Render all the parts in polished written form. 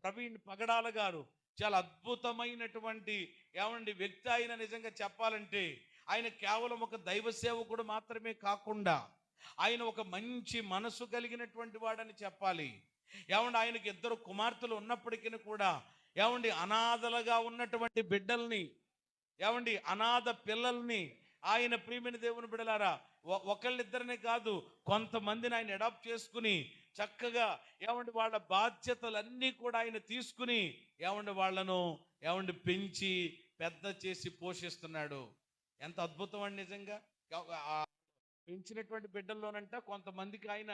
ప్రవీణ్ పగడాల గారు చాలా అద్భుతమైనటువంటి వ్యక్తి. ఆయన నిజంగా చెప్పాలంటే ఆయన కేవలం ఒక దైవ సేవకుడు మాత్రమే కాకుండా ఆయన ఒక మంచి మనసు కలిగినటువంటి వాడని చెప్పాలి. ఆయనకి ఇద్దరు కుమార్తెలు ఉన్నప్పటికీ కూడా అనాథలుగా ఉన్నటువంటి బిడ్డల్ని అనాథ పిల్లల్ని ఆయన ప్రియమైన దేవుని బిడ్డలారా ఒకళ్ళిద్దరిని కాదు, కొంతమందిని ఆయన అడాప్ట్ చేసుకుని చక్కగా వాళ్ళ బాధ్యతలన్నీ కూడా ఆయన తీసుకుని వాళ్ళను పెంచి పెద్ద చేసి పోషిస్తున్నాడు. ఎంత అద్భుతం అండి నిజంగా. పెంచినటువంటి బిడ్డల్లోనంట కొంతమందికి ఆయన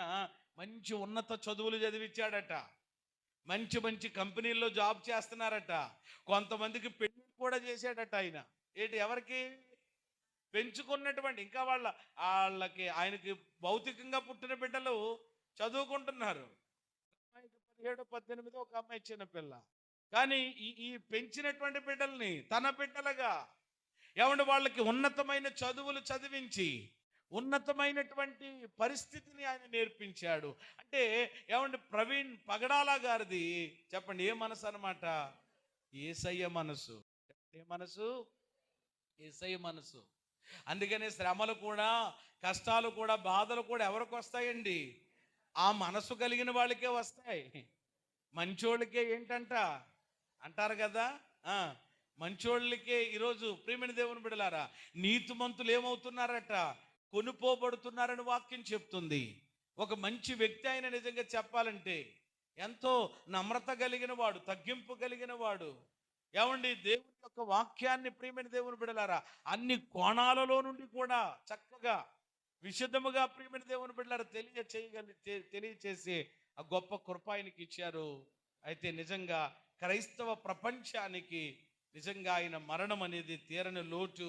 మంచి ఉన్నత చదువులు చదివించాడట, మంచి మంచి కంపెనీల్లో జాబ్ చేస్తున్నారట, కొంతమందికి పెళ్లి కూడా చేశాడట ఆయన. ఎవరికి? పెంచుకున్నటువంటి ఇంకా వాళ్ళకి ఆయనకి భౌతికంగా పుట్టిన బిడ్డలు చదువుకుంటున్నారు. 17, 18 ఒక అమ్మాయి చిన్న పిల్ల. కానీ ఈ పెంచినటువంటి బిడ్డల్ని తన బిడ్డలుగా వాళ్ళకి ఉన్నతమైన చదువులు చదివించి ఉన్నతమైనటువంటి పరిస్థితిని ఆయన నేర్పించాడు. అంటే ప్రవీణ్ పగడాల గారిది చెప్పండి ఏ మనసు అన్నమాట? యేసయ్య మనసు. ఏ మనసు? యేసయ్య మనసు. అందుకనే శ్రమలు కూడా, కష్టాలు కూడా, బాధలు కూడా ఎవరికి వస్తాయండి? ఆ మనసు కలిగిన వాళ్ళకే వస్తాయి. మంచోళ్ళకే ఏంటంట అంటారు కదా, మంచోళ్ళకే. ఈరోజు ప్రియమైన దేవుని బిడ్డలారా, నీతిమంతులు ఏమవుతున్నారట? కొనుపోబడుతున్నారని వాక్యం చెప్తుంది. ఒక మంచి వ్యక్తి ఆయన నిజంగా చెప్పాలంటే ఎంతో నమ్రత కలిగిన వాడు, తగ్గింపు కలిగిన వాడు. దేవుని యొక్క వాక్యాన్ని ప్రియమైన దేవుని బిడ్డలారా అన్ని కోణాలలో నుండి కూడా చక్కగా విశుద్ధముగా ప్రియమైన దేవుని బిడ్డలారా తెలియచేసి ఆ గొప్ప కృప ఆయనకి ఇచ్చారు. అయితే నిజంగా క్రైస్తవ ప్రపంచానికి నిజంగా ఆయన మరణం అనేది తీరని లోటు.